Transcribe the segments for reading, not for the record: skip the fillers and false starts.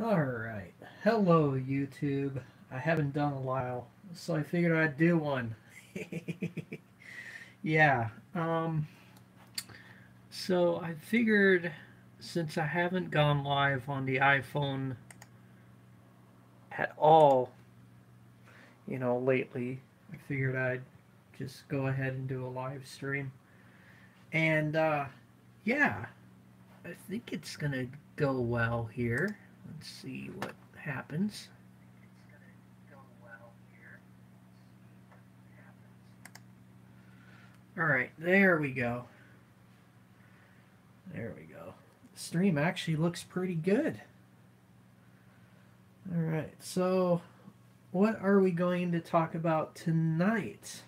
Alright. Hello, YouTube. I haven't done a while, so I figured I'd do one. yeah. So I figured since I haven't gone live on the iPhone at all, lately, I figured I'd just go ahead and do a live stream. And, yeah, I think it's gonna go well here. Let's see what happens. Alright, there we go. There we go. The stream actually looks pretty good. Alright, so what are we going to talk about tonight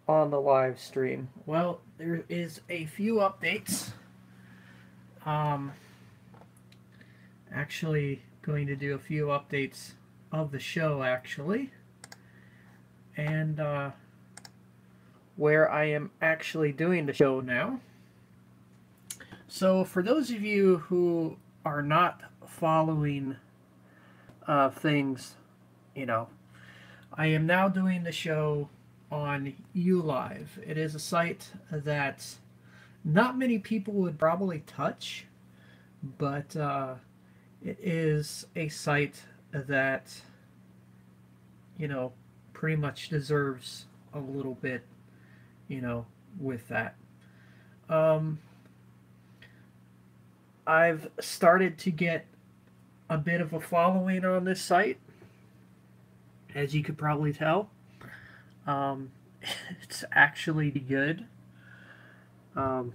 on the live stream? Well, there is a few updates. Um, actually, going to do a few updates of the show, actually. And where I am actually doing the show now. So, for those of you who are not following things, you know, I am now doing the show on ULive. It is a site that not many people would probably touch, but it is a site that, you know, pretty much deserves a little bit, you know, with that. Um, I've started to get a bit of a following on this site, as you could probably tell. Um, it's actually good. Um,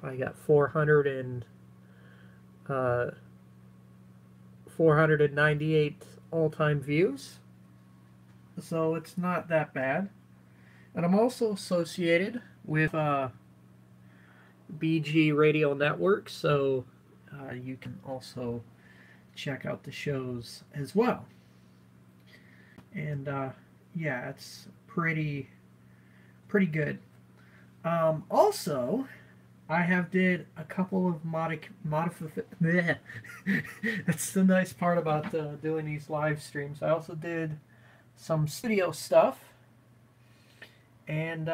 I got 498 all-time views, so it's not that bad. And I'm also associated with BG Radio Network, so you can also check out the shows as well. And yeah, it's pretty good. Also, I have did a couple of That's the nice part about doing these live streams. I also did some studio stuff, and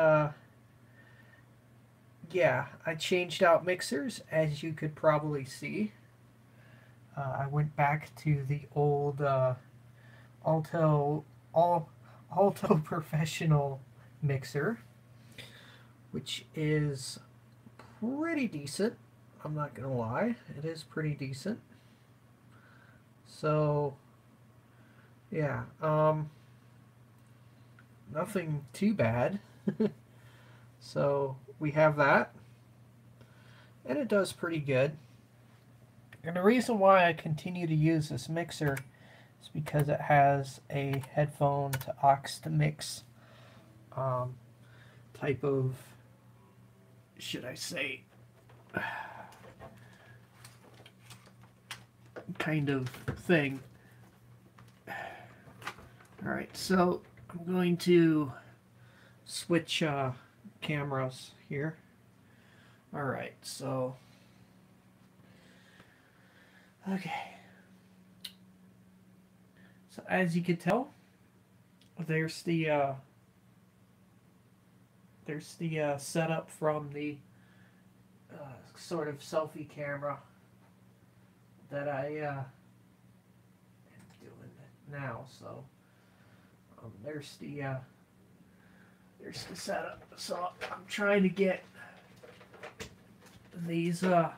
yeah, I changed out mixers, as you could probably see. I went back to the old Alto Alto Professional mixer, which is pretty decent. I'm not gonna lie, it is pretty decent. So yeah, nothing too bad. So we have that, and it does pretty good. And the reason why I continue to use this mixer is because it has a headphone to aux to mix um, type of, should I say, kind of thing. Alright, so I'm going to switch cameras here. Alright, so okay. So as you can tell, there's the setup from the sort of selfie camera that I am doing now. So there's the setup. So I'm trying to get these so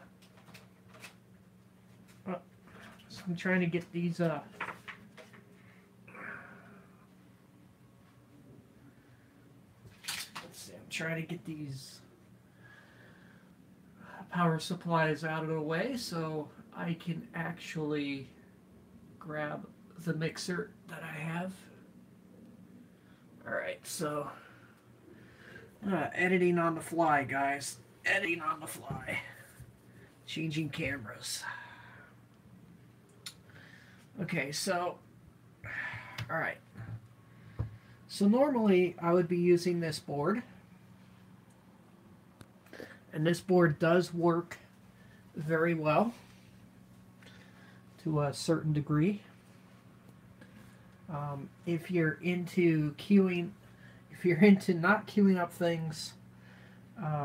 I'm trying to get these let's see, I'm trying to get these power supplies out of the way so I can actually grab the mixer that I have. Alright, so editing on the fly, guys. Editing on the fly. Changing cameras. Okay, so alright. So normally I would be using this board. And this board does work very well. to a certain degree. If you're into queuing, if you're into not queuing up things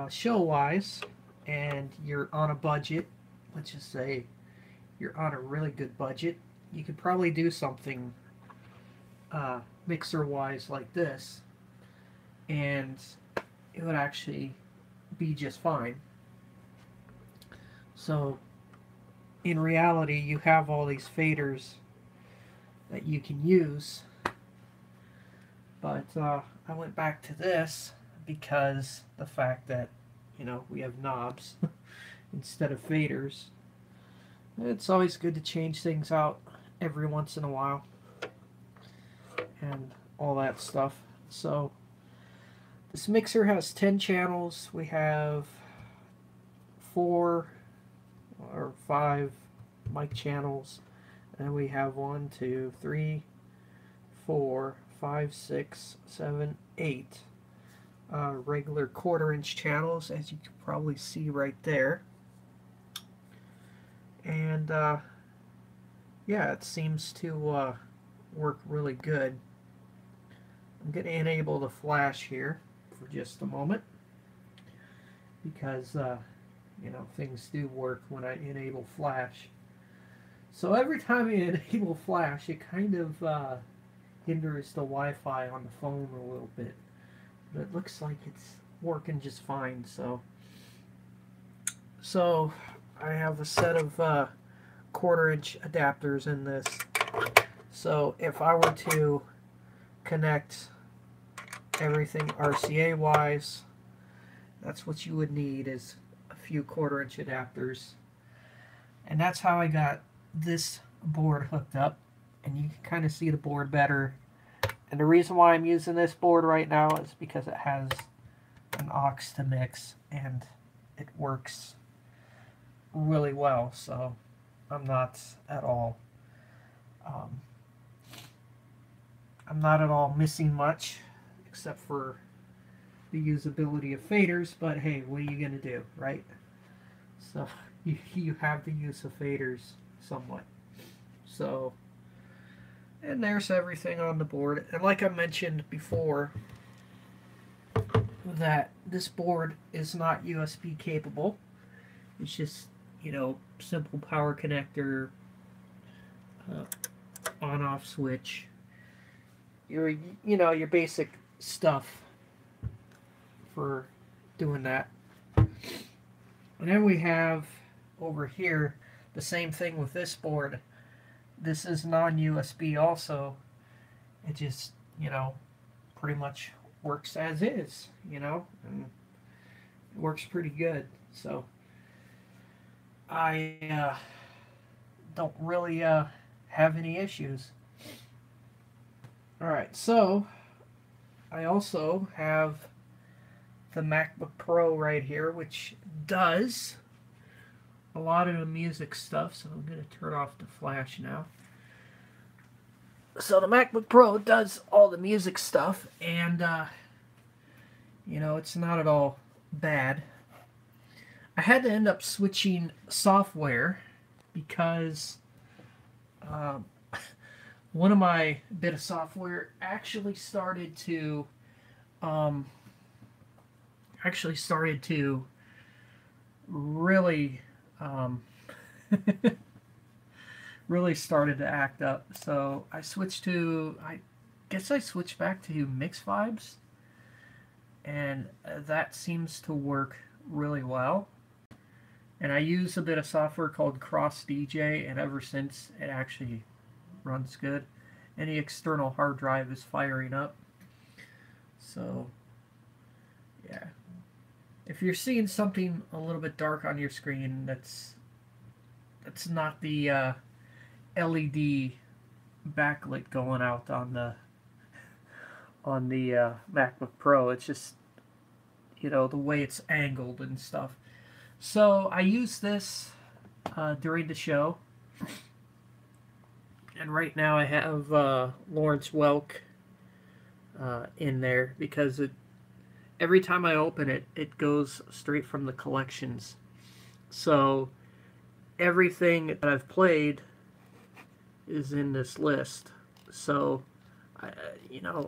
show-wise, and you're on a budget, let's just say you're on a really good budget, you could probably do something mixer-wise like this, and it would actually be just fine. So, in reality, you have all these faders that you can use, but I went back to this because the fact that, you know, we have knobs instead of faders. It's always good to change things out every once in a while and all that stuff. So this mixer has 10 channels. We have 4 or 5 mic channels, and we have 1, 2, 3, 4, 5, 6, 7, 8 regular 1/4-inch channels, as you can probably see right there. And yeah, it seems to work really good. I'm going to enable the flash here for just a moment, because you know, things do work when I enable flash. So every time you enable flash, it kind of hinders the Wi-Fi on the phone a little bit. But it looks like it's working just fine. So I have a set of 1/4-inch adapters in this. So if I were to connect everything RCA wise, that's what you would need, is a few 1/4-inch adapters. And that's how I got this board hooked up, and you can kind of see the board better. And the reason why I'm using this board right now is because it has an aux to mix, and it works really well. So I'm not at all missing much, except for the usability of faders. But hey, what are you gonna do, right? So you have the use of faders somewhat. So, and there's everything on the board. And like I mentioned before, that this board is not USB capable. It's just, you know, simple power connector, on-off switch, your your basic stuff for doing that. And then we have over here the same thing with this board. This is non-USB also. It just, you know, pretty much works as is, you know, and it works pretty good. So I don't really have any issues. Alright, so I also have the MacBook Pro right here, which does a lot of the music stuff. So I'm going to turn off the flash now. So the MacBook Pro does all the music stuff, and you know, it's not at all bad. I had to end up switching software because one of my bit of software actually started to really really started to act up. So I switched to, I guess I switched back to MixVibes, and that seems to work really well. And I use a bit of software called Cross DJ, and ever since it actually runs good. Any external hard drive is firing up. So yeah, if you're seeing something a little bit dark on your screen, that's not the LED backlit going out on the MacBook Pro. It's just, you know, the way it's angled and stuff. So I use this during the show, and right now I have Lawrence Welk in there because every time I open it, it goes straight from the collections. So everything that I've played is in this list. So,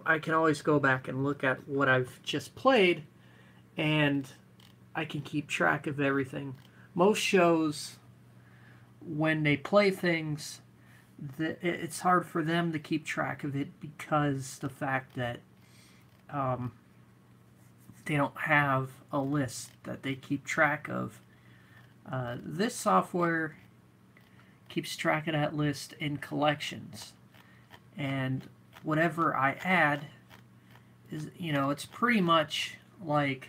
I can always go back and look at what I've just played, and I can keep track of everything. Most shows, when they play things, it's hard for them to keep track of it because the fact that they don't have a list that they keep track of. This software keeps track of that list in collections, and whatever I add is, it's pretty much like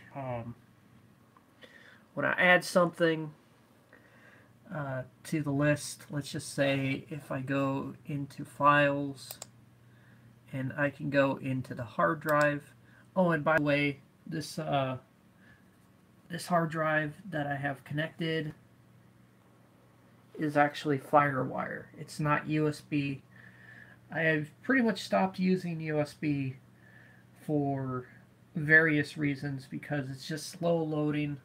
when I add something to the list. Let's just say if I go into files and I can go into the hard drive. Oh, and by the way, this hard drive that I have connected is actually FireWire. It's not USB. I have pretty much stopped using USB for various reasons because it's just slow loading,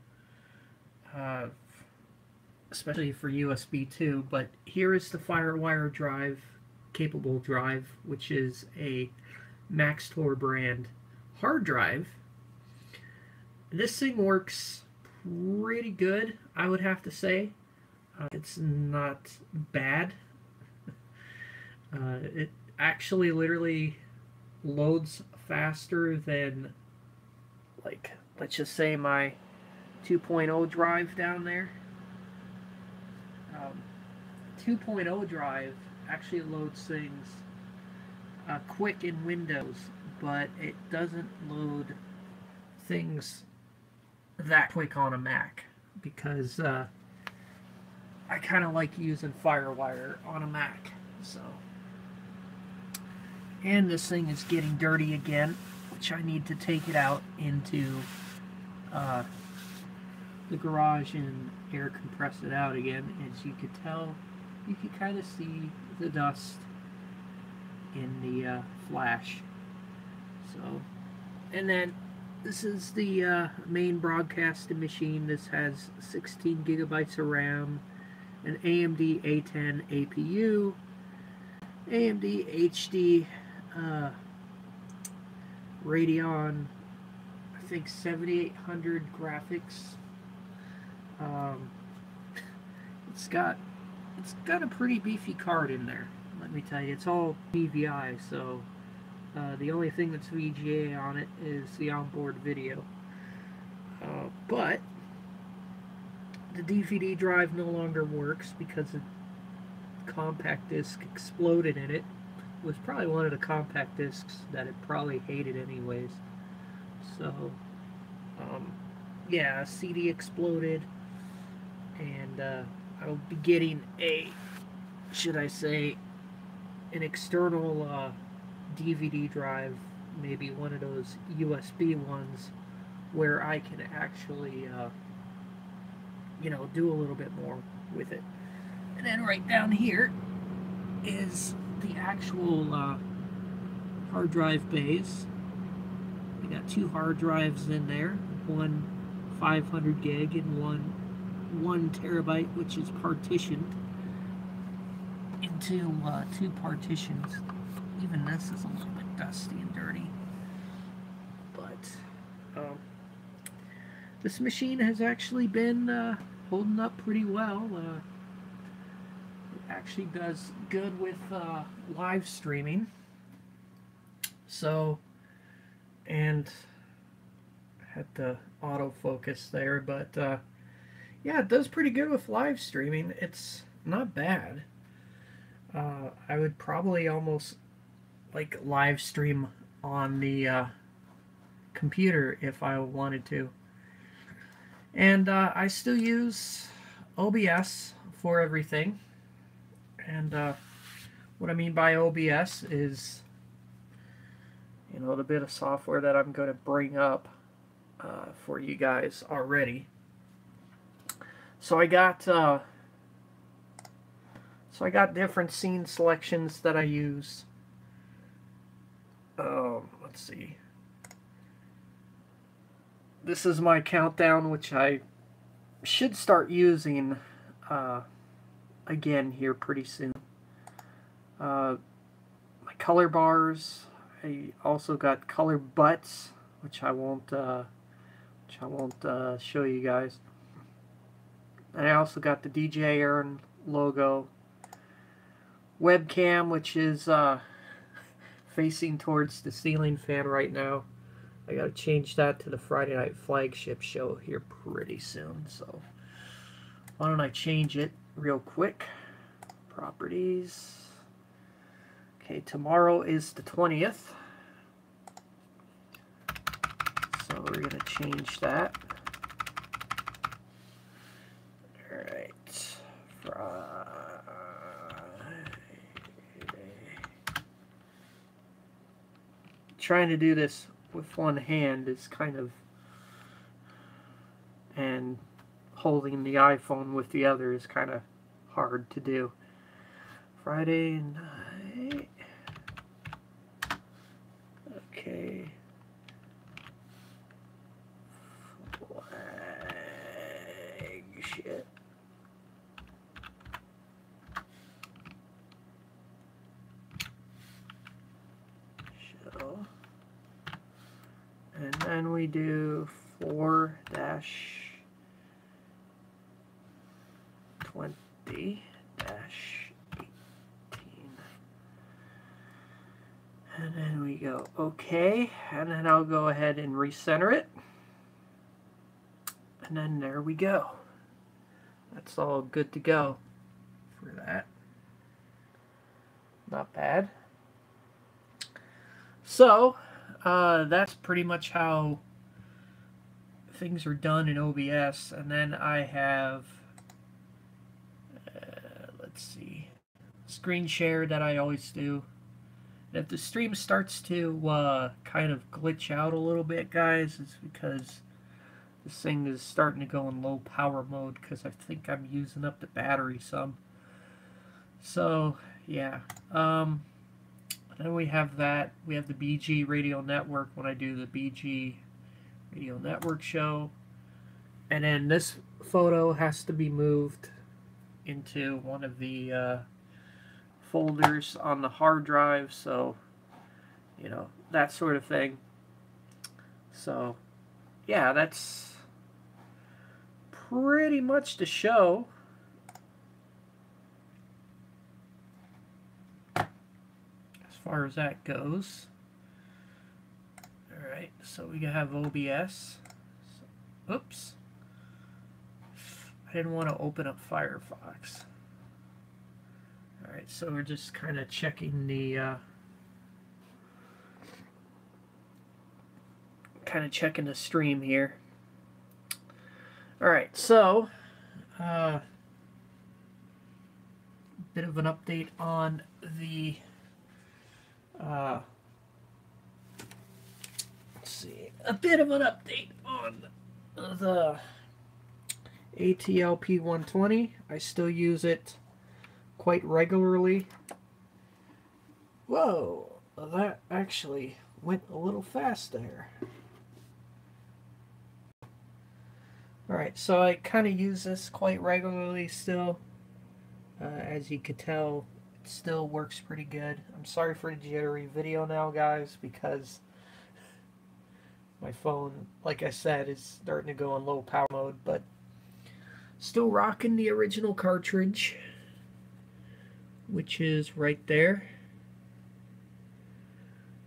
especially for USB 2. But here is the FireWire drive, capable drive, which is a Maxtor brand hard drive. This thing works pretty good, I would have to say. It's not bad. It actually literally loads faster than, like, let's just say my 2.0 drive down there. 2.0 drive actually loads things quick in Windows, but it doesn't load things that quick on a Mac because I kind of like using FireWire on a Mac. So, and this thing is getting dirty again, which I need to take it out into the garage and air compress it out again. As you could tell, you can kind of see the dust in the flash. So, and then this is the main broadcasting machine. This has 16 gigabytes of RAM, an AMD A10 APU, AMD HD Radeon, I think 7800 graphics. It's got a pretty beefy card in there. Let me tell you, it's all DVI, so the only thing that's VGA on it is the onboard video. But the DVD drive no longer works because the compact disc exploded in it. It was probably one of the compact discs that it probably hated anyways. So, yeah, CD exploded, and I'll be getting should I say, an external DVD drive, maybe one of those USB ones, where I can actually, do a little bit more with it. And then right down here is the actual hard drive bays. I got two hard drives in there, one 500 gig and one 1 terabyte, which is partitioned into two partitions. Even this is a little bit dusty and dirty, but this machine has actually been holding up pretty well. It actually does good with live streaming. So, and I had the autofocus there, but yeah, it does pretty good with live streaming. It's not bad. I would probably almost like live stream on the computer if I wanted to. And I still use OBS for everything. And what I mean by OBS is, the bit of software that I'm going to bring up for you guys already. So I got different scene selections that I use. Let's see. This is my countdown, which I should start using again here pretty soon. My color bars. I also got color butts, which I won't show you guys. And I also got the DJ Aaron logo. Webcam, which is facing towards the ceiling fan right now. I gotta change that to the Friday Night Flagship show here pretty soon. So why don't I change it real quick? Properties. Okay, tomorrow is the 20th. So we're gonna change that. Alright. Trying to do this with one hand is kind of, and holding the iPhone with the other is kind of hard to do. Friday night. Okay. Flagship. Show. And then we do 4-20-18. And then we go OK. And then I'll go ahead and recenter it. And then there we go. That's all good to go for that. Not bad. So, that's pretty much how things are done in OBS. And then I have, let's see, screen share that I always do. And if the stream starts to kind of glitch out a little bit, guys, it's because this thing is starting to go in low power mode because I think I'm using up the battery some. So, yeah. Then we have that. We have the BG Radio Network when I do the BG Radio Network show. And then this photo has to be moved into one of the folders on the hard drive. So, you know, that sort of thing. So, yeah, that's pretty much the show. Far as that goes. Alright, so we have OBS. So, oops. I didn't want to open up Firefox. Alright, so we're just kind of checking the stream here. Alright, so bit of an update on the let's see, a bit of an update on the ATL P120. I still use it quite regularly. Whoa, that actually went a little fast there. Alright, so I kind of use this quite regularly still. As you could tell, still works pretty good. I'm sorry for the jittery video now, guys, because my phone, like I said, is starting to go in low power mode, but still rocking the original cartridge, which is right there.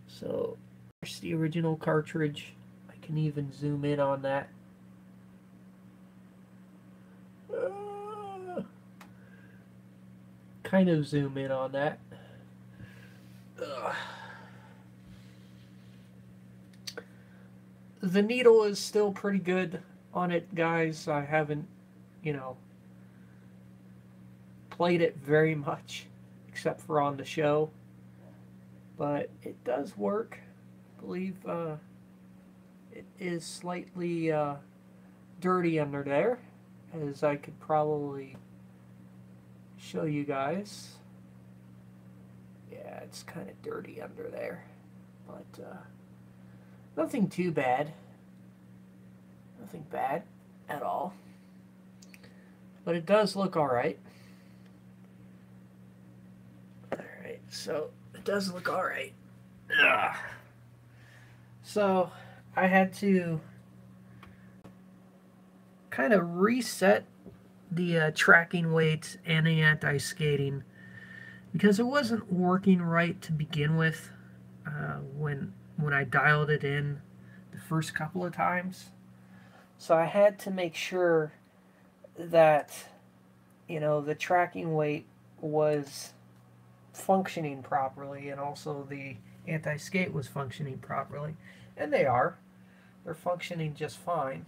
So there's the original cartridge. I can even zoom in on that. Kind of zoom in on that. The needle is still pretty good on it, guys. I haven't, you know, played it very much, except for on the show. But it does work. I believe it is slightly dirty under there, as I could probably show you guys. Yeah, it's kind of dirty under there, but nothing too bad. Nothing bad at all. But it does look alright. Alright, So it does look alright. So I had to kind of reset the tracking weights and the anti-skating because it wasn't working right to begin with when I dialed it in the first couple of times. So I had to make sure that, you know, the tracking weight was functioning properly and also the anti-skate was functioning properly. And they are. They're functioning just fine.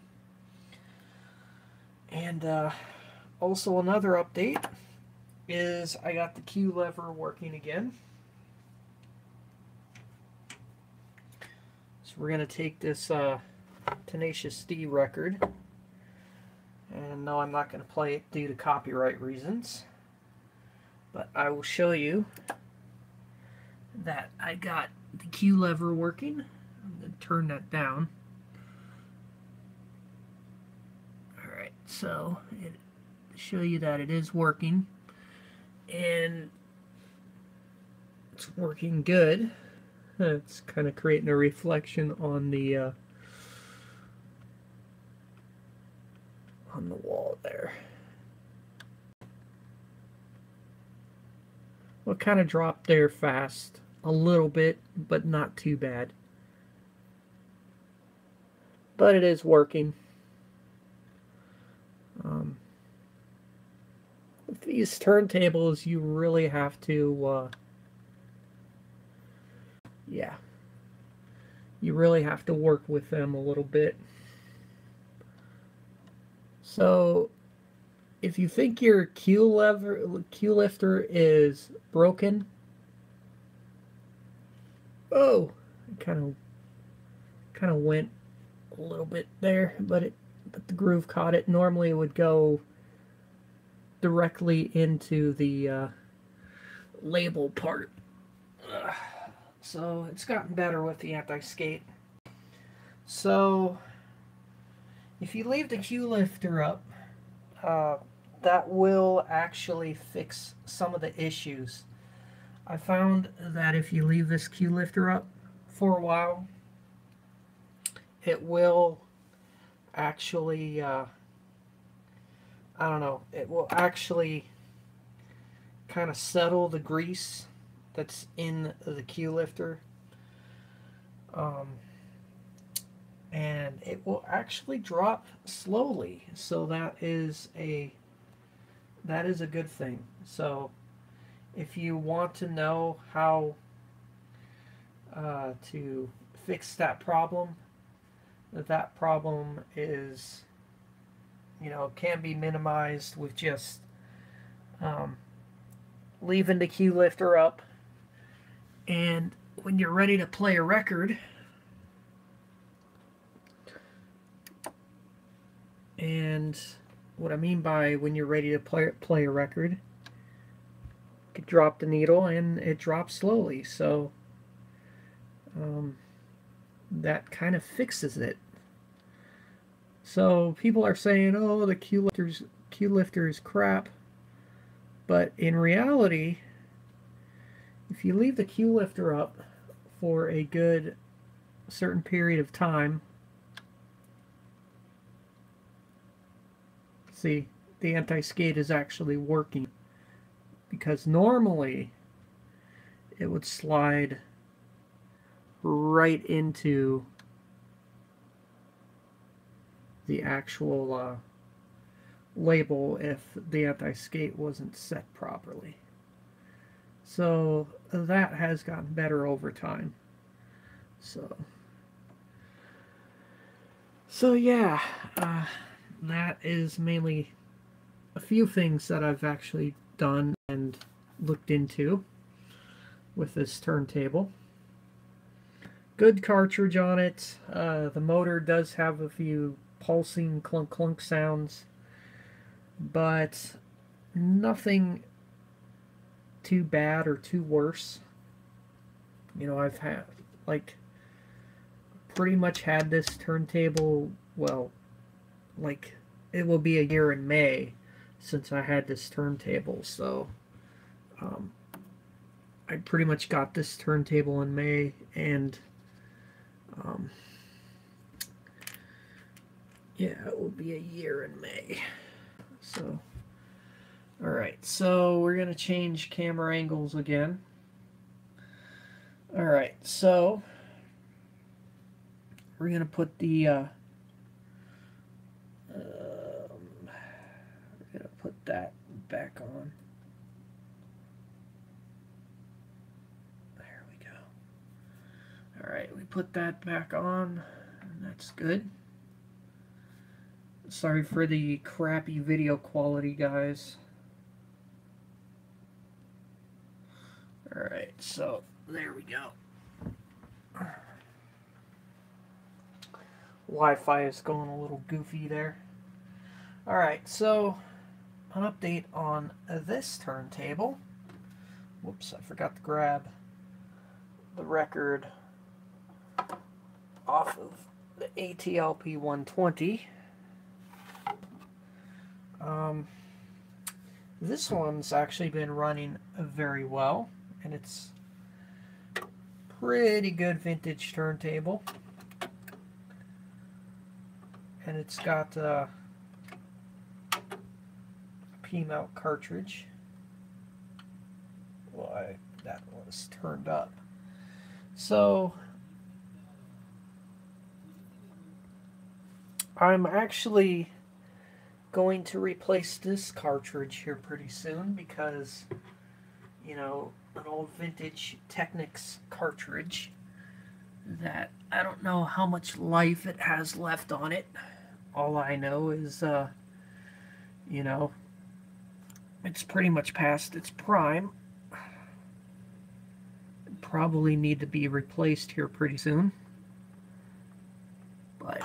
And also another update is I got the Q lever working again. So we're going to take this Tenacious D record. And no, I'm not going to play it due to copyright reasons. But I will show you that I got the Q lever working. I'm going to turn that down. Alright, so show you that it is working. And it's working good. It's kind of creating a reflection on the wall there. Well, it kind of dropped there fast a little bit, but not too bad. But it is working. With these turntables, you really have to, yeah, you really have to work with them a little bit. So, if you think your Q lifter is broken, oh, it kind of went a little bit there, but the groove caught it. Normally, it would go directly into the label part. So it's gotten better with the anti-skate. So if you leave the Q lifter up, that will actually fix some of the issues. I found that if you leave this Q lifter up for a while, it will actually, I don't know, it will actually kind of settle the grease that's in the Q lifter. And it will actually drop slowly, so that is a good thing. So if you want to know how to fix that problem is, you know, can be minimized with just leaving the Q lifter up, and when you're ready to play a record, and what I mean by when you're ready to play a record, you could drop the needle and it drops slowly, so that kind of fixes it. So people are saying, oh, the Q lifter is crap, but in reality, if you leave the Q lifter up for a good certain period of time, see, the anti-skate is actually working, because normally it would slide right into the actual label if the anti-skate wasn't set properly. So that has gotten better over time. So yeah, that is mainly a few things that I've actually done and looked into with this turntable. Good cartridge on it. The motor does have a few pulsing clunk clunk sounds, but nothing too bad or too worse. You know, I've had, like, pretty much had this turntable, well, like, it will be a year in May since I had this turntable, so I pretty much got this turntable in May, and yeah, it will be a year in May. So, alright, so we're going to change camera angles again. Alright, so we're going to put the we're going to put that back on. There we go. Alright, we put that back on, and that's good. Sorry for the crappy video quality, guys. Alright, so there we go. Wi-Fi is going a little goofy there. Alright, so an update on this turntable. Whoops, I forgot to grab the record off of the ATLP 120. This one's actually been running very well, and it's pretty good vintage turntable. And it's got a P-mount cartridge. Why, that was turned up. So I'm actually going to replace this cartridge here pretty soon, because, you know, an old vintage Technics cartridge that I don't know how much life it has left on it. All I know is, you know, it's pretty much past its prime. Probably need to be replaced here pretty soon. But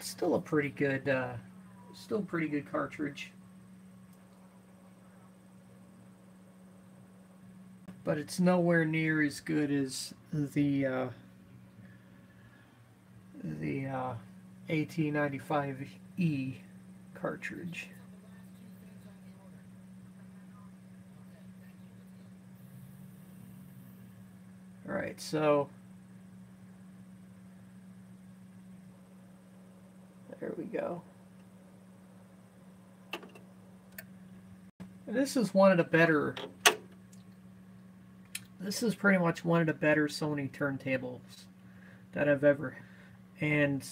still a pretty good cartridge. But it's nowhere near as good as the AT95E cartridge. Alright, so there we go. And this is one of the better, this is pretty much one of the better Sony turntables that I've ever, and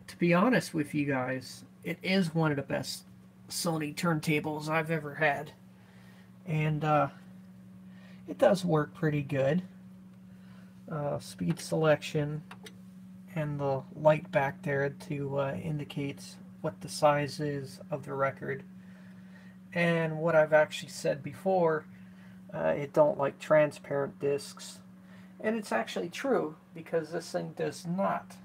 to be honest with you guys, it is one of the best Sony turntables I've ever had. And it does work pretty good. Speed selection and the light back there to indicate what the size is of the record. And what I've actually said before, it don't like transparent discs. And it's actually true, because this thing does not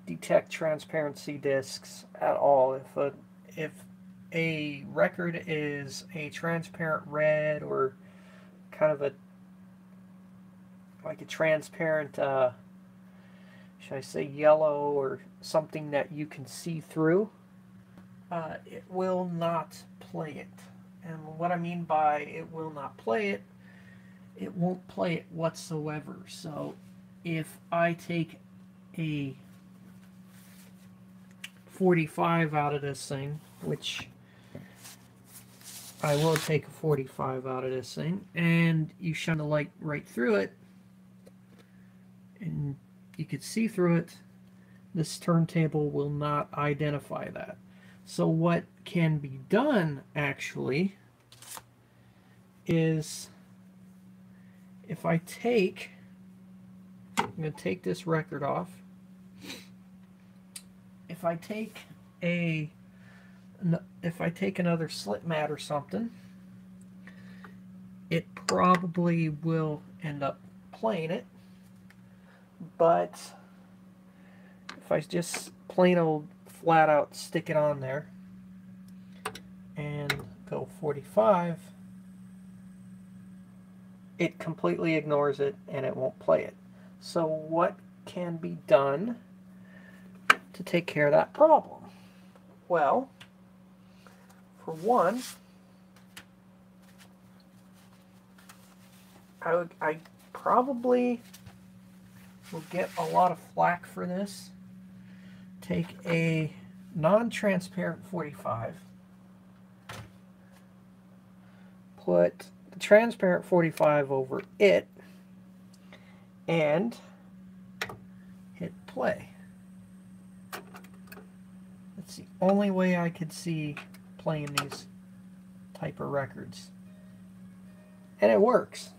detect transparency discs at all. If a record is a transparent red, or kind of like a transparent, should I say yellow, or something that you can see through, it will not play it. And what I mean by it will not play it, it won't play it whatsoever. So if I take a 45 out of this thing, which I will take a 45 out of this thing, and you shine the light right through it, and you can see through it, this turntable will not identify that. So what can be done, actually, is if I take, I'm going to take this record off. If I take another slit mat or something, it probably will end up playing it. But if I just plain old flat out stick it on there and go 45, it completely ignores it and it won't play it. So what can be done to take care of that problem? Well, for one, I probably will get a lot of flack for this. Take a non-transparent 45, put the transparent 45 over it, and hit play. That's the only way I could see playing these type of records. And it works.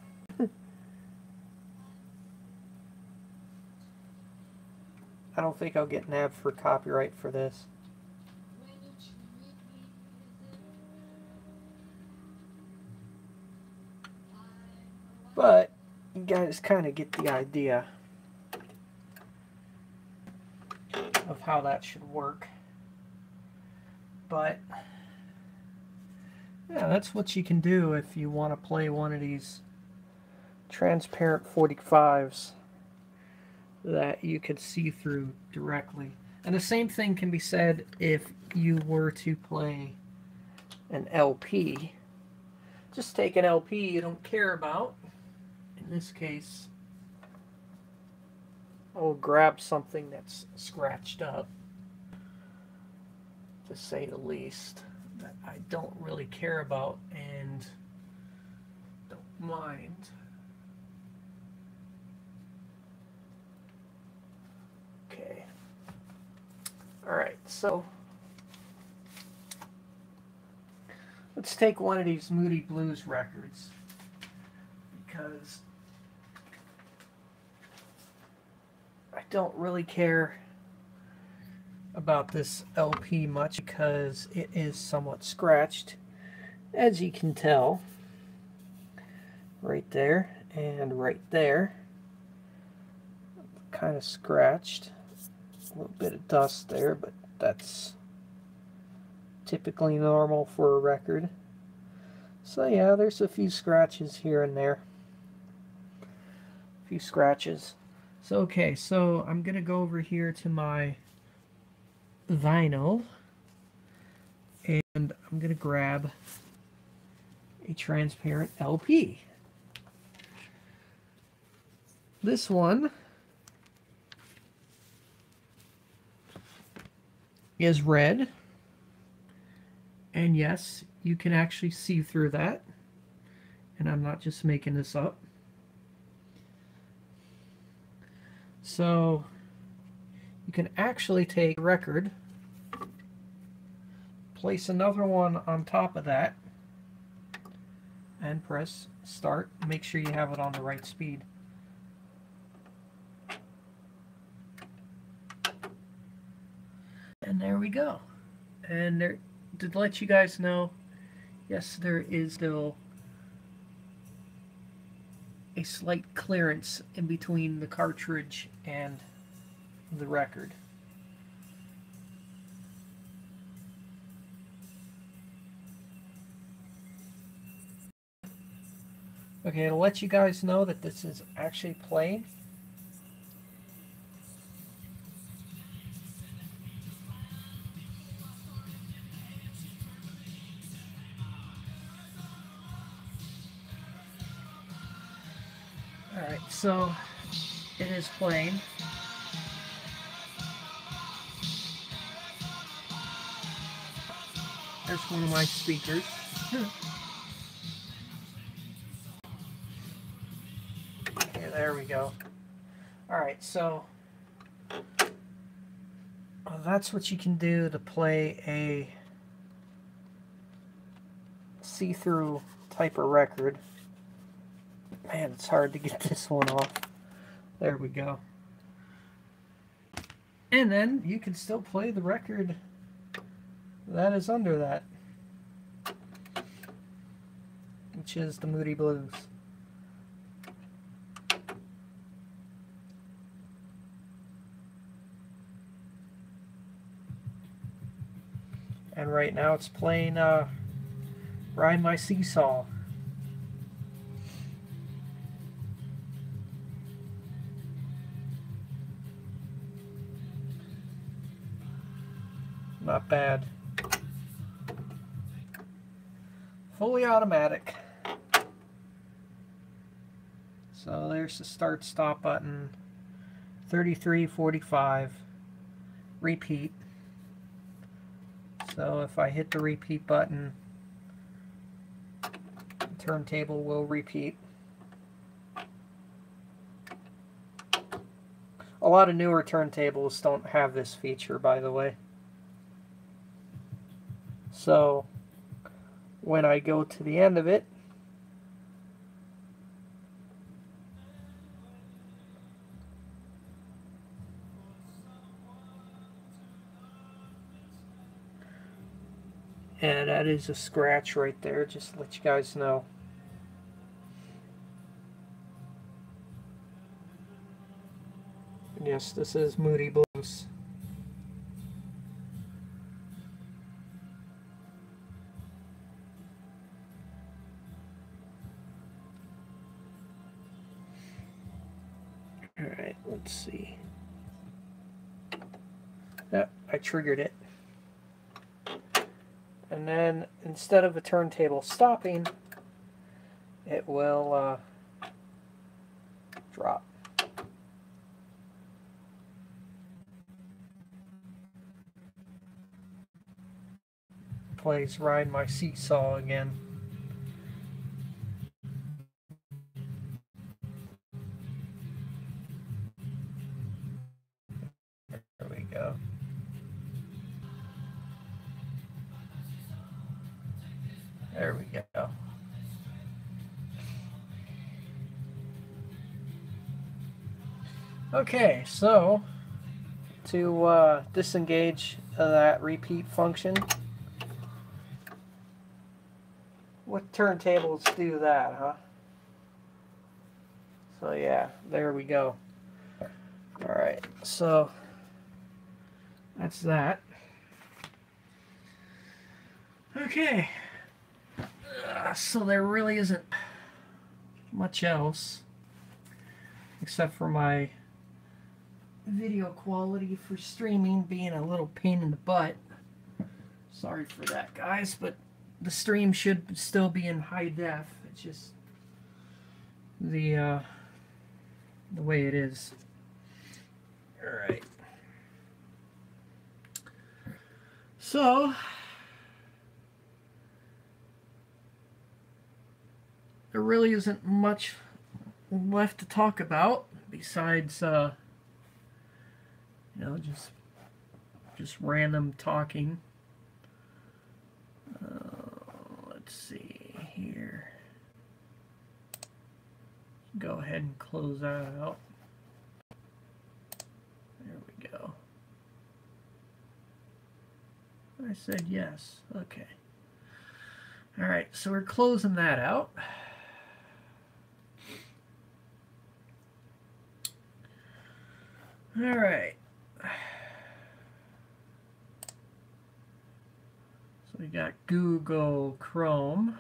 I don't think I'll get nabbed for copyright for this. But you guys kind of get the idea of how that should work. But yeah, that's what you can do if you want to play one of these transparent 45s that you could see through directly. And the same thing can be said if you were to play an LP. Just take an LP you don't care about. In this case, I'll grab something that's scratched up, to say the least, that I don't really care about and don't mind. Okay. Alright, so let's take one of these Moody Blues records, because I don't really care about this LP much, because it is somewhat scratched, as you can tell, right there and right there. Kind of scratched, a little bit of dust there, but that's typically normal for a record. So yeah, there's a few scratches here and there. A few scratches. So okay, so I'm gonna go over here to my vinyl, and I'm gonna grab a transparent LP. This one is red, and yes, you can actually see through that, and I'm not just making this up. So you can actually take a record, place another one on top of that, and press start. Make sure you have it on the right speed. And there we go. And there, to let you guys know, yes, there is still a slight clearance in between the cartridge and the record. Okay, to let you guys know that this is actually playing, alright, so it is playing. There's one of my speakers. Okay, there we go. Alright, so that's what you can do to play a see-through type of record. Man, it's hard to get this one off. There we go. And then you can still play the record that is under that, which is the Moody Blues. And right now it's playing Ride My Seesaw. Not bad. Fully automatic. So there's the start stop button. 33:45. Repeat. So if I hit the repeat button, the turntable will repeat. A lot of newer turntables don't have this feature, by the way. So when I go to the end of it, and that is a scratch right there, just to let you guys know. Yes, this is Moody Blues. Alright, let's see. Yep, I triggered it. And then, instead of the turntable stopping, it will drop. Plays Ride My Seesaw again. There we go. There we go. Okay, so to disengage that repeat function, what turntables do that, huh? So yeah, there we go. Alright, so that's that. Okay, so there really isn't much else except for my video quality for streaming being a little pain in the butt. Sorry for that, guys, but the stream should still be in high def. It's just the way it is. All right. So there really isn't much left to talk about besides you know, just random talking. Let's see here. Go ahead and close that out. There we go. I said yes. Okay. All right, so we're closing that out. All right. So we got Google Chrome.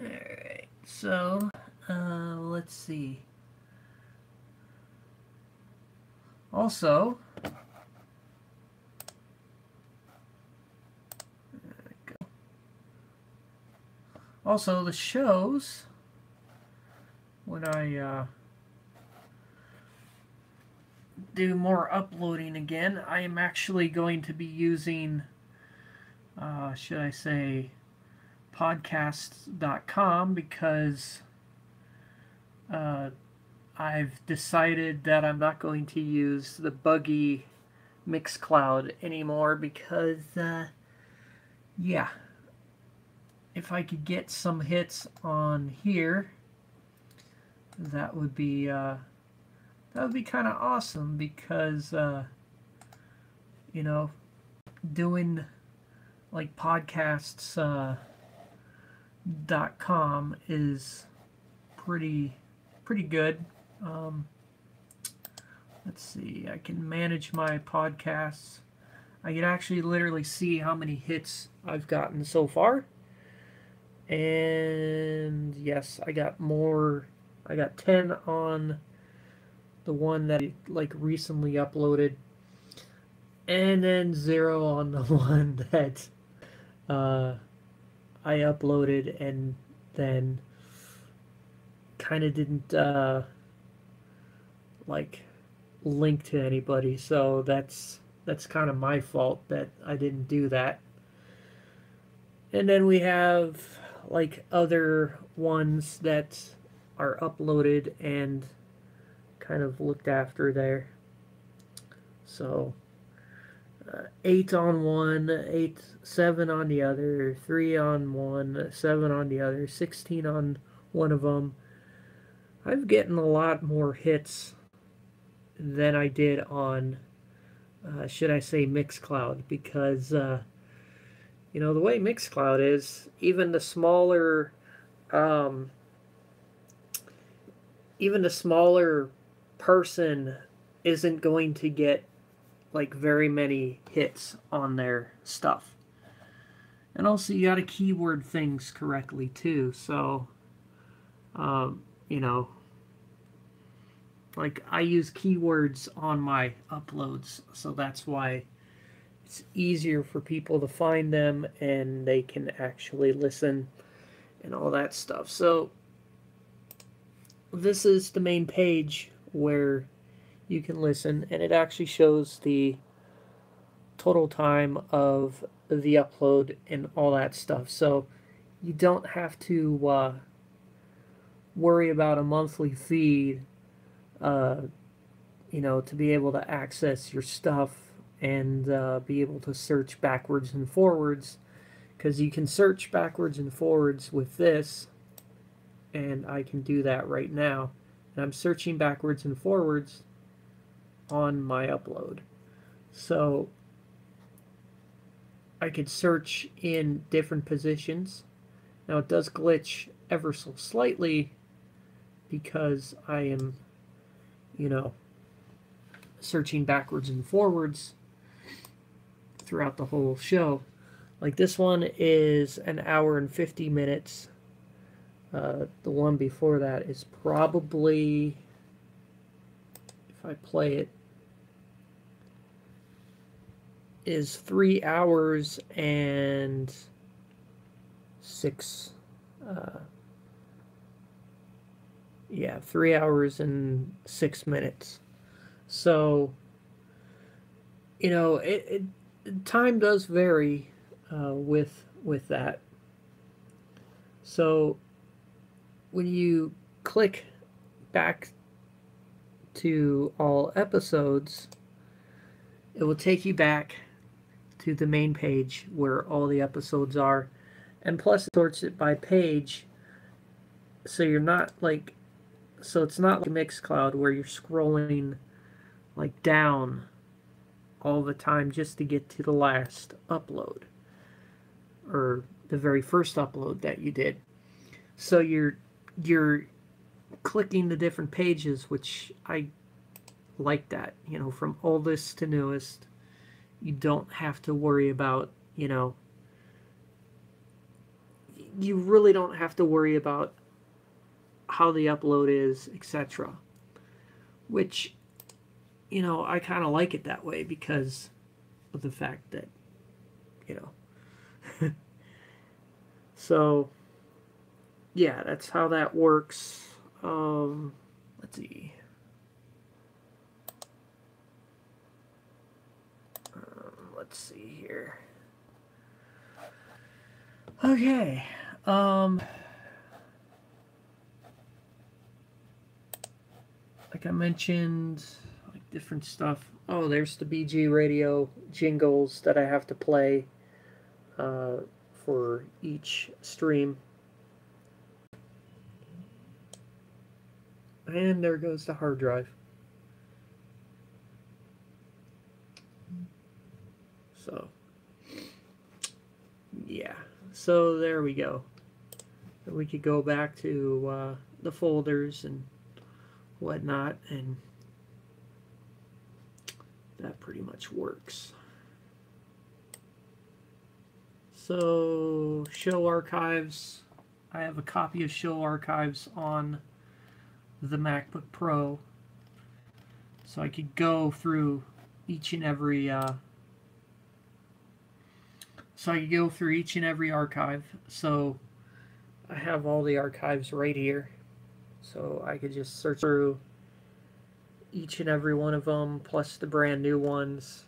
All right. So let's see. Also, the shows, when I do more uploading again, I am actually going to be using, should I say, podcasts.com, because I've decided that I'm not going to use the buggy Mixcloud anymore because, yeah, if I could get some hits on here, that would be kind of awesome, because you know, doing like podcasts .com is pretty good. Let's see, I can manage my podcasts. I can actually literally see how many hits I've gotten so far. And yes, I got more. I got 10 on the one that I like recently uploaded, and then 0 on the one that I uploaded and then kind of didn't like link to anybody, so that's kind of my fault that I didn't do that. And then we have like other ones that are uploaded and kind of looked after there. So 8 on one, 8, 7 on the other, 3 on one, 7 on the other, 16 on one of them. I've gotten a lot more hits than I did on, should I say, Mixcloud, because you know, the way Mixcloud is, um, even the smaller person isn't going to get like very many hits on their stuff. And also, you got to keyword things correctly too. So, you know, like I use keywords on my uploads, so that's why it's easier for people to find them and they can actually listen and all that stuff. So, this is the main page where you can listen, and it actually shows the total time of the upload and all that stuff. So you don't have to worry about a monthly feed, uh, you know, to be able to access your stuff and be able to search backwards and forwards, because you can search backwards and forwards with this, and I can do that right now. And I'm searching backwards and forwards on my upload. So I could search in different positions. Now it does glitch ever so slightly because I am, you know, searching backwards and forwards throughout the whole show. Like this one is an hour and 50 minutes. The one before that is probably, if I play it, is 3 hours and 6 yeah, 3 hours and 6 minutes. So, you know, time does vary with that. So when you click back to all episodes, it will take you back to the main page where all the episodes are, and plus it sorts it by page, so you're not like, so it's not like Mixcloud where you're scrolling like down all the time just to get to the last upload or the very first upload that you did. So you're clicking the different pages, which I like that, you know, from oldest to newest. You don't have to worry about, you know, you really don't have to worry about how the upload is, etc. Which, you know, I kind of like it that way because of the fact that, you know. So, yeah, that's how that works. Let's see. Let's see here. Okay. Like I mentioned, like different stuff. Oh, there's the BG Radio jingles that I have to play for each stream. And there goes the hard drive. So, yeah. So there we go. We could go back to the folders and whatnot, and that pretty much works. So, show archives. I have a copy of show archives on the MacBook Pro, so I could go through each and every so I could go through each and every archive. So I have all the archives right here. So I could just search through each and every one of them, plus the brand new ones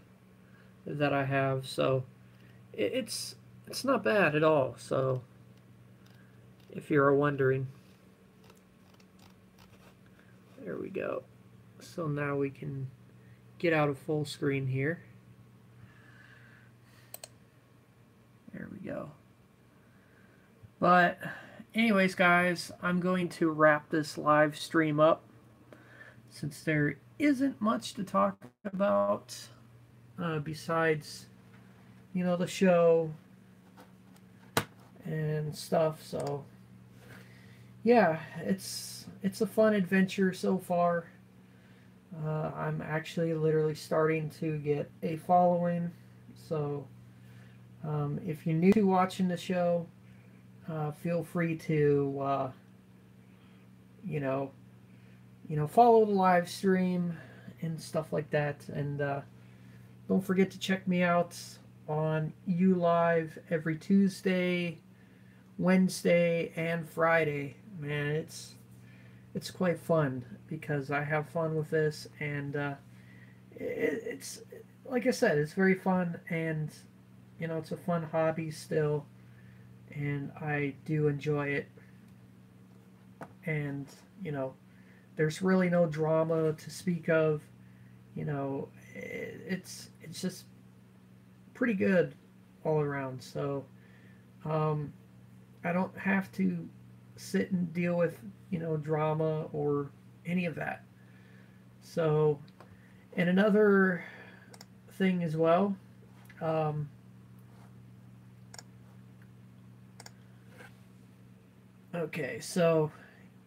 that I have. So it's it's not bad at all. So if you're wondering, there we go. So now we can get out of full screen here. There we go. But anyways, guys, I'm going to wrap this live stream up since there isn't much to talk about besides, you know, the show and stuff. So yeah, it's a fun adventure so far. I'm actually literally starting to get a following. So if you're new to watching the show, feel free to follow the live stream and stuff like that. And don't forget to check me out on ULive every Tuesday, Wednesday, and Friday. Man, it's quite fun because I have fun with this, and it's like I said, it's very fun, and you know, it's a fun hobby still, and I do enjoy it. And you know, there's really no drama to speak of. You know, it's just pretty good all around. So I don't have to sit and deal with, you know, drama or any of that. So, and another thing as well, okay, so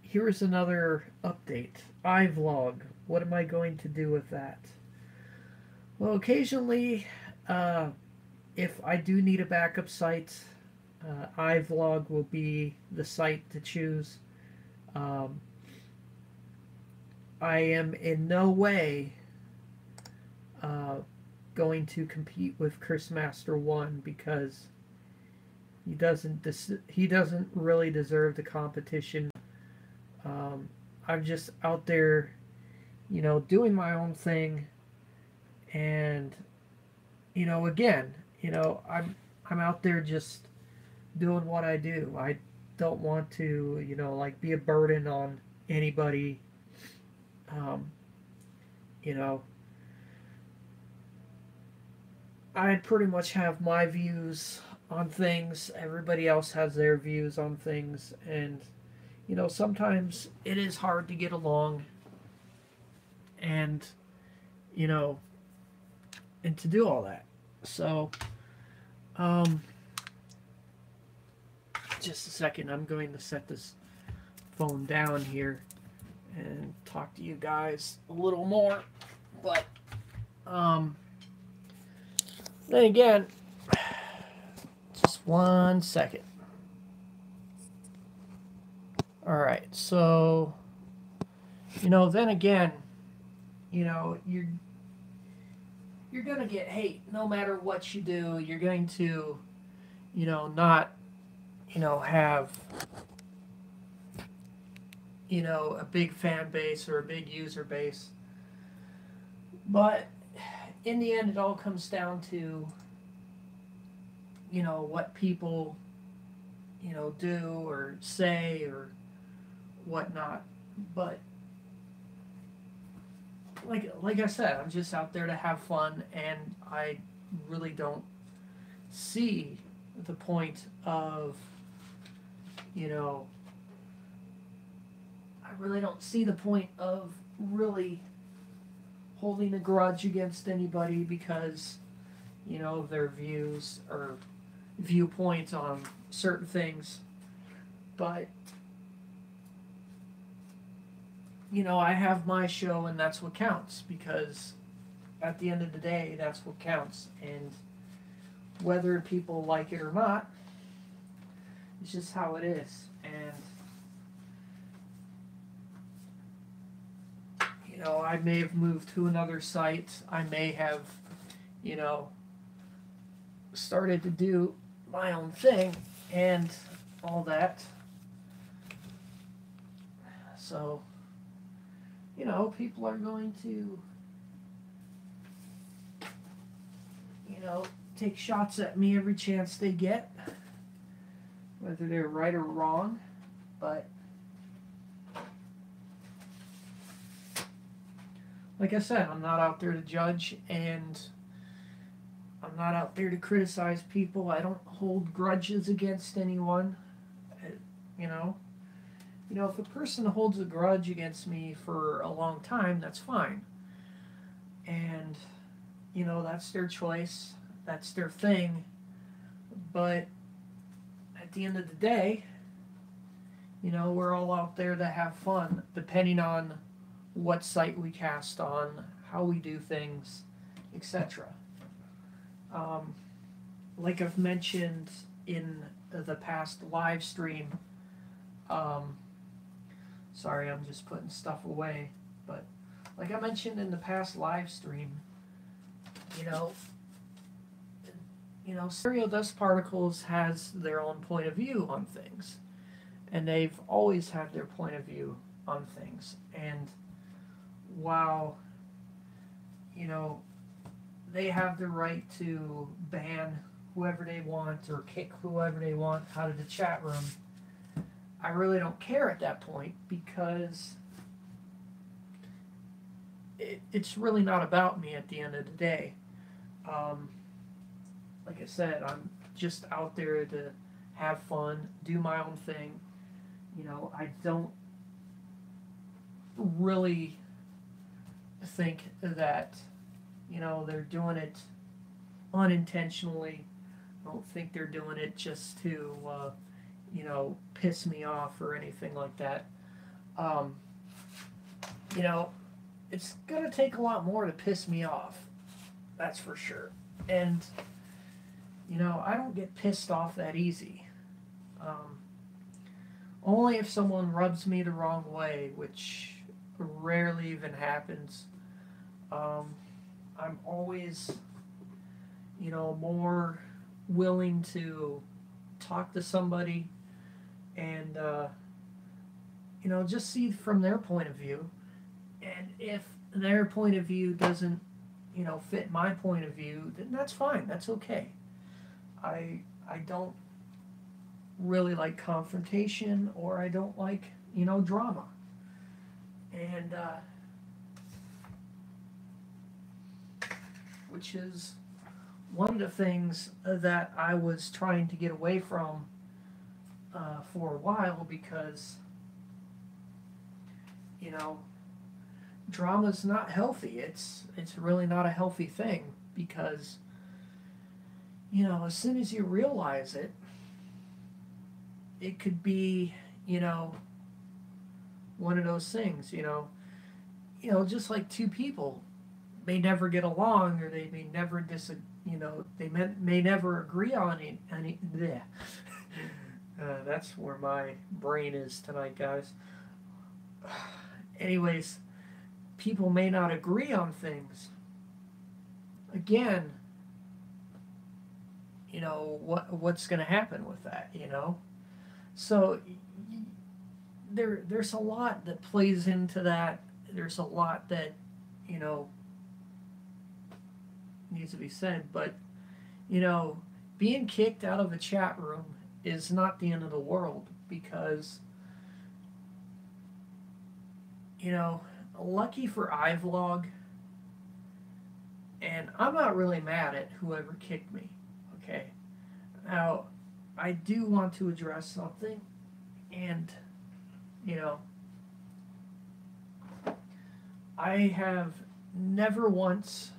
here's another update. iVlog. What am I going to do with that? Well, occasionally, if I do need a backup site, iVlog will be the site to choose. I am in no way going to compete with Chris Master 1 because he doesn't really deserve the competition. I'm just out there, you know, doing my own thing, and you know, again, you know, I'm out there just doing what I do. I don't want to, you know, like be a burden on anybody. You know, I pretty much have my views on things. Everybody else has their views on things, and you know, sometimes it is hard to get along, and you know, and to do all that. So, just a second. I'm going to set this phone down here and talk to you guys a little more. But then again, just one second. All right, so you know, then again, you know, you're gonna get hate no matter what you do. You're going to, you know, not, you know, have, you know, a big fan base or a big user base. But in the end, it all comes down to, you know, what people, you know, do or say or whatnot. But like I said, I'm just out there to have fun, and I really don't see the point of, you know, I really don't see the point of really holding a grudge against anybody because, you know, of their views or viewpoints on certain things. But you know, I have my show, and that's what counts, because at the end of the day, that's what counts. And whether people like it or not, it's just how it is. And you know, I may have moved to another site. I may have, you know, started to do my own thing and all that. So, people are going to, take shots at me every chance they get, whether they're right or wrong, but like I said, I'm not out there to judge, and I'm not out there to criticize people. I don't hold grudges against anyone. You know, if a person holds a grudge against me for a long time, that's fine. And, that's their choice. That's their thing. But at the end of the day, we're all out there to have fun, depending on what site we cast on, how we do things, etc. Like I've mentioned in the past live stream, sorry, I'm just putting stuff away, but like I mentioned in the past live stream, Stereo Dust Particles has their own point of view on things, and they've always had their point of view on things. And while they have the right to ban whoever they want or kick whoever they want out of the chat room, I really don't care at that point, because it's really not about me at the end of the day. Like I said, I'm just out there to have fun, do my own thing. I don't really think that, they're doing it unintentionally. I don't think they're doing it just to, piss me off or anything like that. It's going to take a lot more to piss me off. That's for sure. And, I don't get pissed off that easy. Only if someone rubs me the wrong way, which rarely even happens. I'm always, more willing to talk to somebody and, just see from their point of view. And if their point of view doesn't, fit my point of view, then that's fine. That's okay. I don't really like confrontation, or I don't like, drama. And, which is one of the things that I was trying to get away from for a while, because, drama's not healthy. It's really not a healthy thing, because, as soon as you realize it, it could be, one of those things, just like two people may never get along, or they may never may never agree on any bleh. That's where my brain is tonight, guys. Anyways, people may not agree on things. Again, what's going to happen with that, So there's a lot that plays into that. There's a lot that, needs to be said. But, being kicked out of a chat room is not the end of the world, because, lucky for iVlog, and I'm not really mad at whoever kicked me, okay? Now, I do want to address something, and, I have never once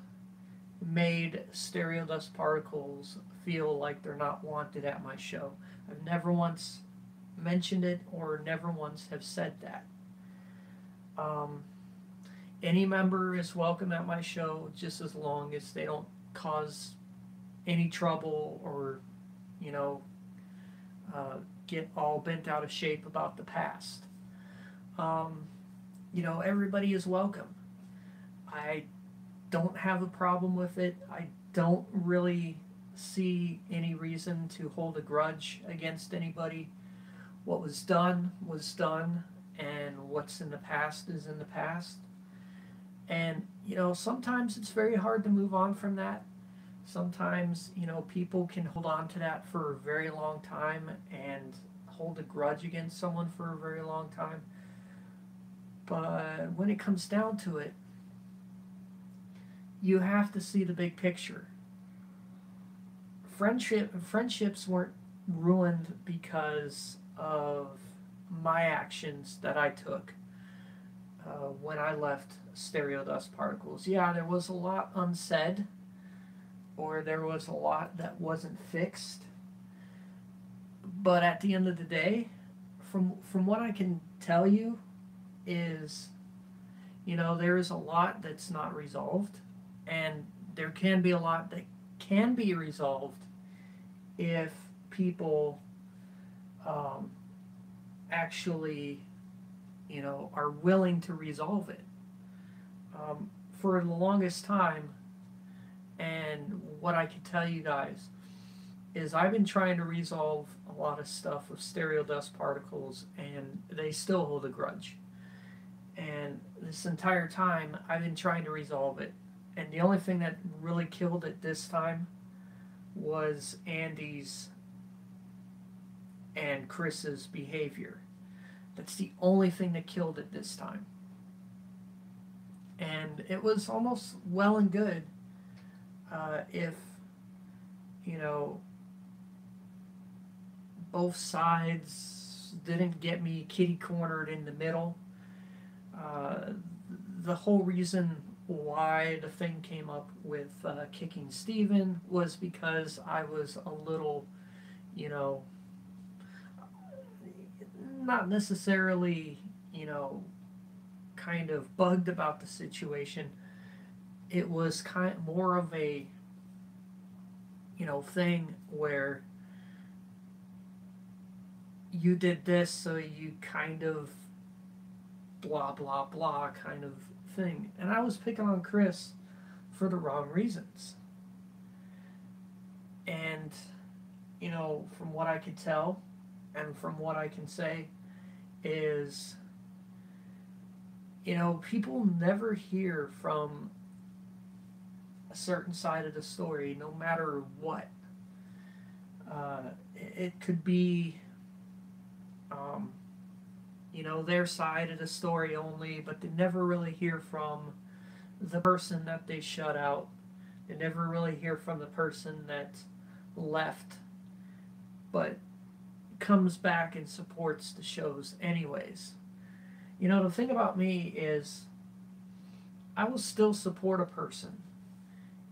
made Stereo Dust Particles feel like they're not wanted at my show. I've never once mentioned it, or never once have said that. Any member is welcome at my show, just as long as they don't cause any trouble, or, get all bent out of shape about the past. Everybody is welcome. I don't have a problem with it. I don't really see any reason to hold a grudge against anybody. What was done, and what's in the past is in the past. And, sometimes it's very hard to move on from that. Sometimes, people can hold on to that for a very long time and hold a grudge against someone for a very long time. But when it comes down to it, you have to see the big picture. Friendships weren't ruined because of my actions that I took when I left Stereo Dust Particles. Yeah, there was a lot unsaid, or there was a lot that wasn't fixed. But at the end of the day, from what I can tell you, is there is a lot that's not resolved, and there can be a lot that can be resolved if people actually are willing to resolve it. For the longest time, and what I can tell you guys is I've been trying to resolve a lot of stuff with Stereo Dust Particles, and they still hold a grudge. And this entire time, I've been trying to resolve it. And the only thing that really killed it this time was Andy's and Chris's behavior. That's the only thing that killed it this time. And it was almost well and good if, both sides didn't get me kitty cornered in the middle. The whole reason why the thing came up with kicking Steven was because I was a little, not necessarily, kind of bugged about the situation. It was kind of more of a, thing where you did this, so you kind of blah, blah, blah kind of thing. And I was picking on Chris for the wrong reasons. And, from what I could tell and from what I can say is, people never hear from a certain side of the story, no matter what. It could be, their side of the story only, but they never really hear from the person that they shut out. They never really hear from the person that left, but comes back and supports the shows anyways. The thing about me is I will still support a person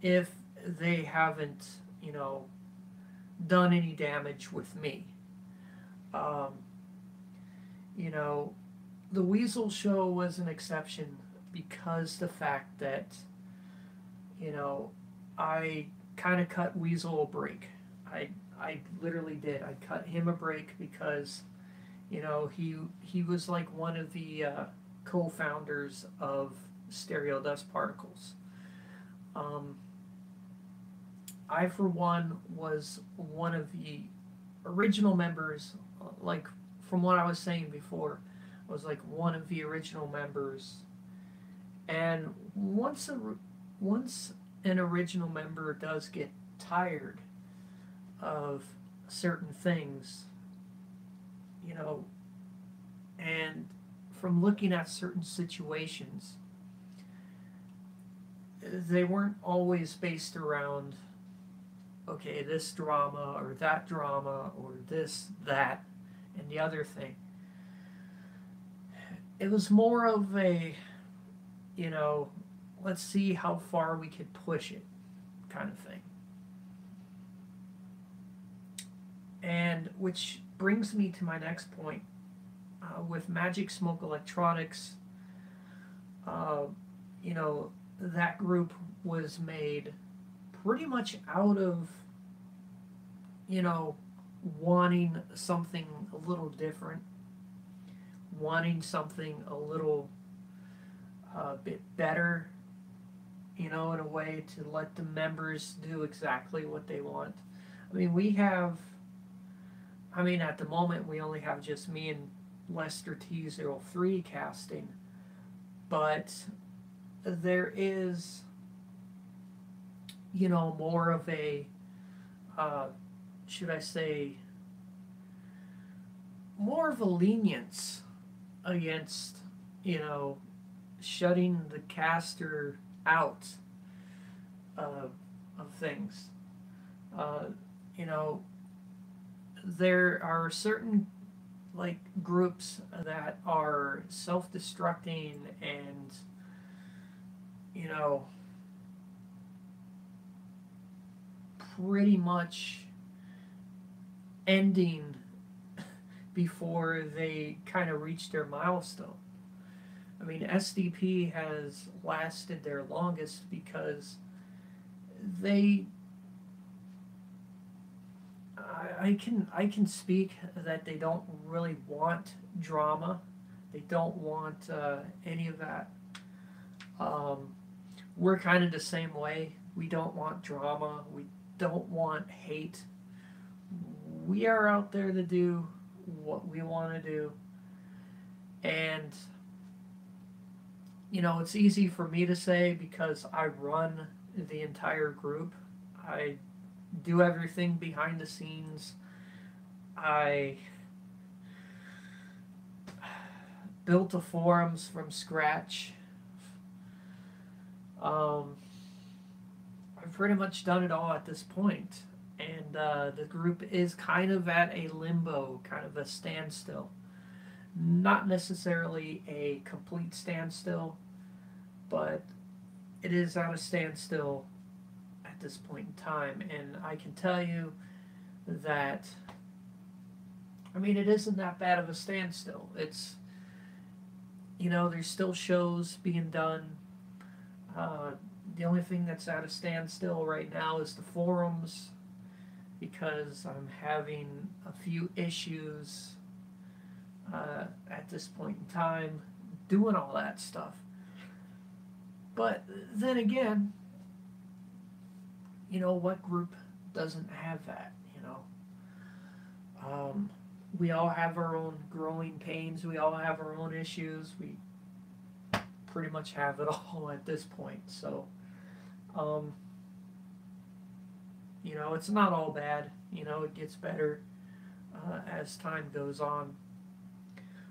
if they haven't, done any damage with me. Um, the Weasel Show was an exception because the fact that, I kind of cut Weasel a break. I literally did. I cut him a break because, he was like one of the co-founders of Stereo Dust Particles. I, for one, was one of the original members, like from what I was saying before, I was like one of the original members. And once an original member does get tired of certain things, and from looking at certain situations, they weren't always based around, okay, this drama or that drama or this, that, and the other thing. It was more of a, let's see how far we could push it kind of thing. And which brings me to my next point. With Magic Smoke Electronics, that group was made pretty much out of, wanting something a little different, wanting something a little bit better, in a way to let the members do exactly what they want. I mean, we have, I mean, at the moment, we only have just me and Lester T03 casting, but there is, more of a, uh, should I say, more of a lenience against, you know, shutting the caster out of things. Uh, you know, there are certain like groups that are self-destructing and you know pretty much ending before they kind of reach their milestone. I mean, SDP has lasted their longest because they I can speak that they don't really want drama. They don't want any of that. Um, we're kind of the same way. We don't want drama. We don't want hate. We are out there to do what we want to do. And, it's easy for me to say because I run the entire group. I do everything behind the scenes. I built the forums from scratch. Um, I've pretty much done it all at this point, and the group is kind of at a limbo, kind of a standstill. Not necessarily a complete standstill, but it is at a standstill at this point in time. And I can tell you that, I mean, it isn't that bad of a standstill. It's, there's still shows being done. The only thing that's at a standstill right now is the forums because I'm having a few issues at this point in time doing all that stuff. But then again, what group doesn't have that, we all have our own growing pains. We all have our own issues. We pretty much have it all at this point. So, um, it's not all bad. It gets better as time goes on.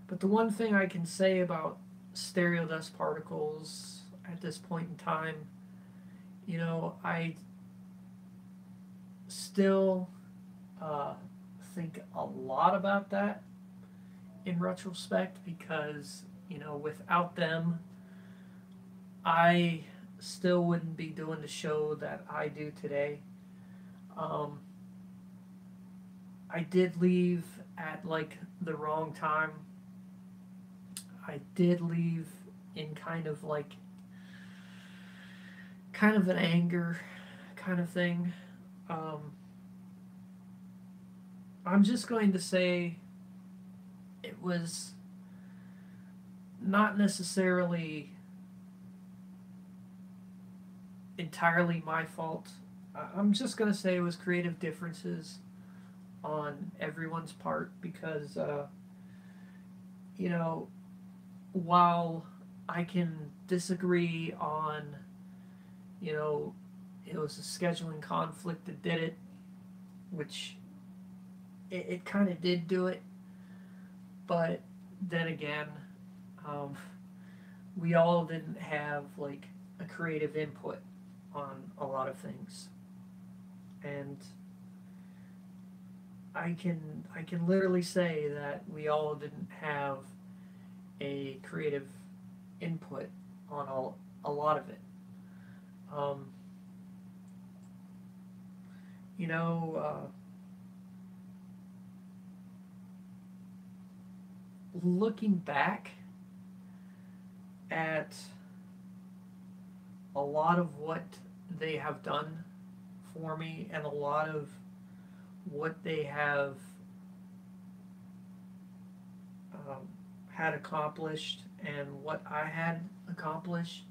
But the one thing I can say about stereo dust particles at this point in time, I still think a lot about that in retrospect because, without them, I still wouldn't be doing the show that I do today. Um, I did leave at like the wrong time. I did leave in kind of an anger kind of thing. Um, I'm just going to say it was not necessarily entirely my fault. I'm just going to say it was creative differences on everyone's part because, while I can disagree on, it was a scheduling conflict that did it, which it kind of did do it, but then again, um, we all didn't have like a creative input on a lot of things, and I can literally say that we all didn't have a creative input on a lot of it. Um, you know, looking back at a lot of what they have done for me and a lot of what they have had accomplished and what I had accomplished,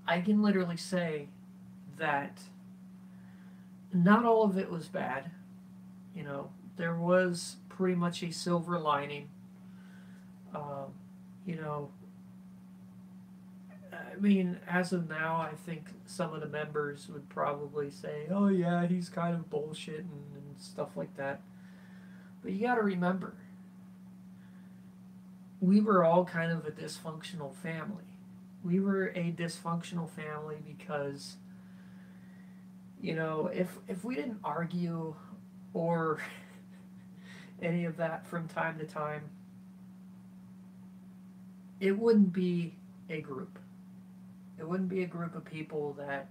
I can literally say that not all of it was bad. You know, there was pretty much a silver lining. Um, you know, I mean, as of now, I think some of the members would probably say, "Oh yeah, he's kind of bullshit," and stuff like that. But you got to remember, we were all kind of a dysfunctional family. We were a dysfunctional family because, you know, if we didn't argue or any of that from time to time, it wouldn't be a group. It wouldn't be a group of people that,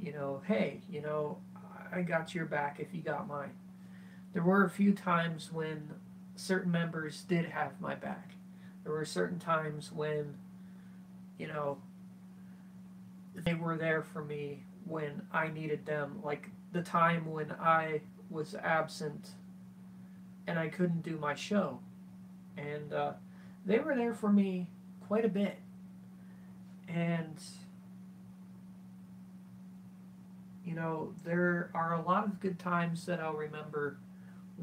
you know, hey, you know, I got your back if you got mine. There were a few times when certain members did have my back. There were certain times when, you know, they were there for me when I needed them. Like the time when I was absent and I couldn't do my show. And they were there for me quite a bit. And, you know, there are a lot of good times that I'll remember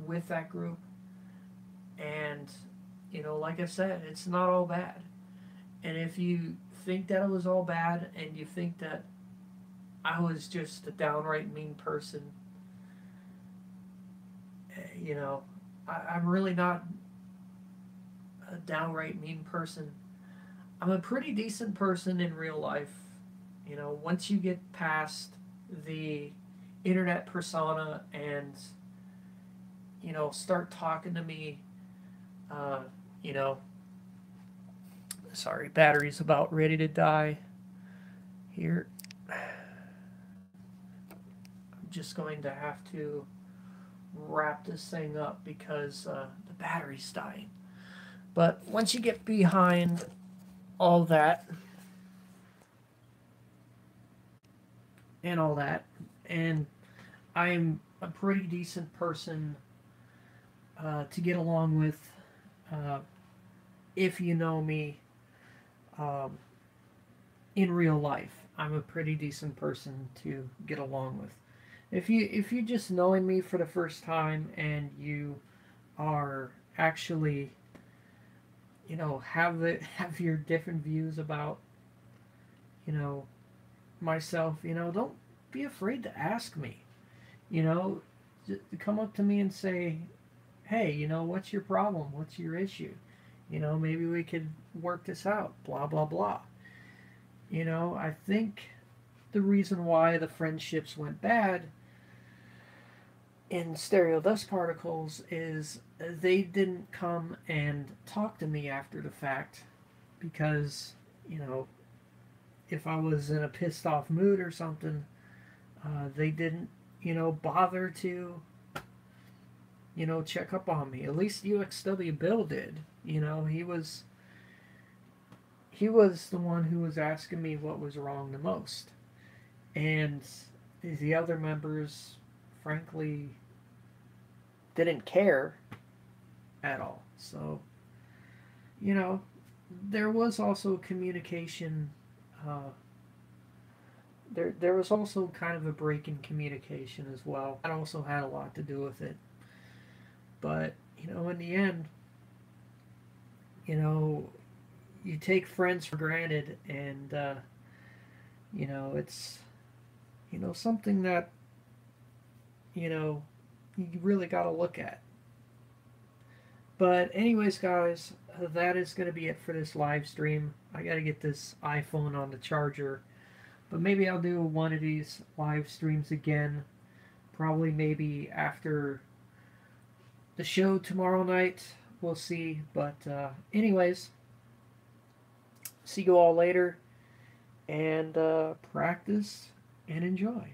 with that group. And, you know, like I said, it's not all bad. And if you think that it was all bad and you think that I was just a downright mean person, you know, I'm really not a downright mean person. I'm a pretty decent person in real life. You know, once you get past the internet persona and, you know, start talking to me, you know, sorry, battery's about ready to die here. I'm just going to have to wrap this thing up because the battery's dying. But once you get behind all that and all that, and I'm a pretty decent person to get along with uh, if you know me um, in real life. I'm a pretty decent person to get along with. If you just knowing me for the first time and you are actually, you know, have your different views about, you know, myself, you know, don't be afraid to ask me. You know, just come up to me and say, "Hey, you know, what's your problem? What's your issue? You know, maybe we could work this out." Blah blah blah. You know, I think the reason why the friendships went bad in stereo dust particles is they didn't come and talk to me after the fact because, you know, if I was in a pissed off mood or something, they didn't, you know, bother to, you know, check up on me. At least UXW Bill did. You know, he was the one who was asking me what was wrong the most. And the other members, frankly, didn't care at all. So, you know, there was also communication. There was also kind of a break in communication as well. That also had a lot to do with it. But, you know, in the end, you know, you take friends for granted, and, you know, it's, you know, something that, you know, you really got to look at. But, anyways, guys, that is going to be it for this live stream. I got to get this iPhone on the charger. But maybe I'll do one of these live streams again. Probably maybe after the show tomorrow night. We'll see. But anyways, see you all later. And practice and enjoy.